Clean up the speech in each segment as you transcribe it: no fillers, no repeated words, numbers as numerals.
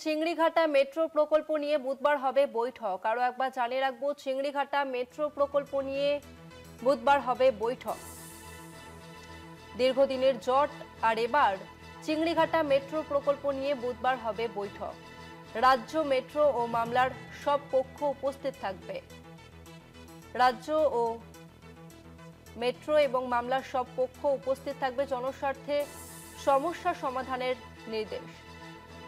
Chingrighata metro প্রকল্প নিয়ে বুধবার হবে বৈঠক। আরো একবার জানিয়ে রাখবো, চিংড়িঘাটা মেট্রো প্রকল্প নিয়ে বুধবার হবে বৈঠক। দীর্ঘদিনের জট আর এবার চিংড়িঘাটা মেট্রো প্রকল্প নিয়ে বুধবার হবে বৈঠক। রাজ্য মেট্রো ও মামলার সব পক্ষ উপস্থিত থাকবে। রাজ্য ও মেট্রো এবং মামলার সব পক্ষ উপস্থিত থাকবে। জনস্বার্থে সমস্যা সমাধানের নির্দেশ।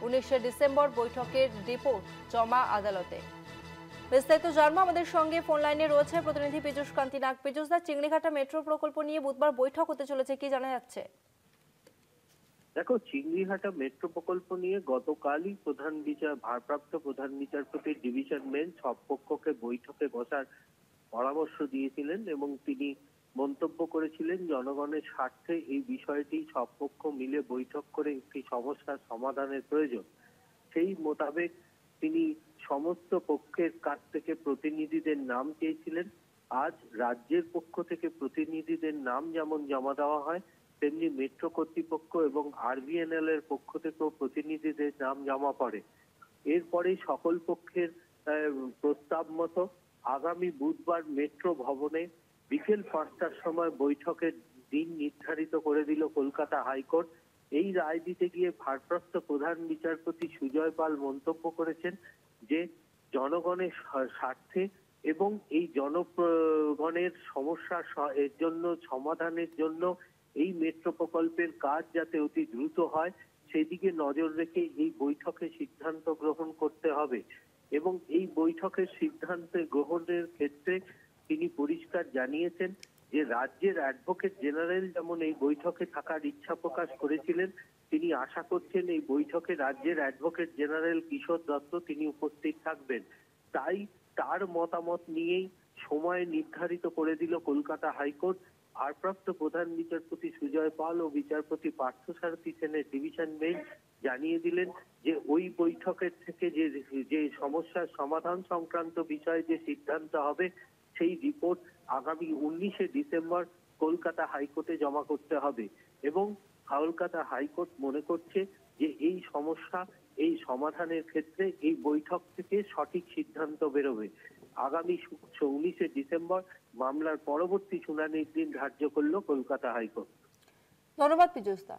19শে ডিসেম্বর বৈঠকের রিপোর্ট জমা আদালতে। বিস্তারিত জানবো, আমাদের সঙ্গে ফোন লাইনে রয়েছে প্রতিনিধি পীযূষ কান্তি নাগ। পীযূষ দা, চিংড়িঘাটা মেট্রো প্রকল্প নিয়ে বুধবার বৈঠক হতে চলেছে, কি জানা যাচ্ছে? দেখো, চিংড়িঘাটা মেট্রো প্রকল্প নিয়ে গতকালই ভারপ্রাপ্ত প্রধান বিচারপতির ডিভিশন বেঞ্চ সব পক্ষকে বৈঠকে বসার পরামর্শ দিয়েছিলেন এবং তিনি মন্তব্য করেছিলেন জনগণের স্বার্থে এই বিষয়টি সব পক্ষ মিলে বৈঠক করে একটি সমস্যার সমাধানের প্রয়োজন। সেই মোতাবেক তিনি সমস্ত পক্ষের কাছ থেকে প্রতিনিধিদের নাম চেয়েছিলেন। আজ রাজ্যের পক্ষ থেকে প্রতিনিধিদের নাম যেমন জমা দেওয়া হয়, তেমনি মেট্রো কর্তৃপক্ষ এবং আরবিএনএল এর পক্ষ থেকেও প্রতিনিধিদের নাম জমা পড়ে। এরপরে সকল পক্ষের প্রস্তাব মতো আগামী বুধবার মেট্রো ভবনে বিকেল 5টার সময় বৈঠকের দিন নির্ধারিত করে দিল কলকাতা হাইকোর্ট। এই রায় দিতে গিয়ে ভারপ্রাপ্ত প্রধান বিচারপতি সুজয় পাল মন্তব্য করেছেন যে জনগণের স্বার্থে এবং এই জনগণের সমস্যা এর জন্য সমাধানের জন্য এই মেট্রো প্রকল্পের কাজ যাতে অতি দ্রুত হয় সেদিকে নজর রেখে এই বৈঠকে সিদ্ধান্ত গ্রহণ করতে হবে। এবং এই বৈঠকের সিদ্ধান্ত গ্রহণের ক্ষেত্রে তিনি পরিষ্কার জানিয়েছেন যে রাজ্যের অ্যাডভোকেট জেনারেল যেমন এই বৈঠকে থাকার ইচ্ছা প্রকাশ করেছিলেন, তিনি আশা করছেন এই বৈঠকে রাজ্যের অ্যাডভোকেট জেনারেল কিশোর দত্ত তিনি উপস্থিত থাকবেন। তাই তার মতামত নিয়েই সময় নির্ধারিত করে দিল কলকাতা হাইকোর্ট। ভারপ্রাপ্ত প্রধান বিচারপতি সুজয় পাল ও বিচারপতি পার্থসারথী সেনের ডিভিশন বেঞ্চ জানিয়ে দিলেন যে ওই বৈঠকের থেকে যে সমস্যার সমাধান সংক্রান্ত বিষয়ে যে সিদ্ধান্ত হবে সেই রিপোর্ট আগামী 19শে ডিসেম্বর কলকাতা হাইকোর্টে জমা করতে হবে। এবং কলকাতা হাইকোর্ট মনে করছে যে এই সমস্যা এই সমাধানের ক্ষেত্রে এই বৈঠক থেকে সঠিক সিদ্ধান্ত বেরোবে। আগামী 19শে ডিসেম্বর মামলার পরবর্তী শুনানির দিন ধার্য করল কলকাতা হাইকোর্ট। ধন্যবাদ পীযূষ দা।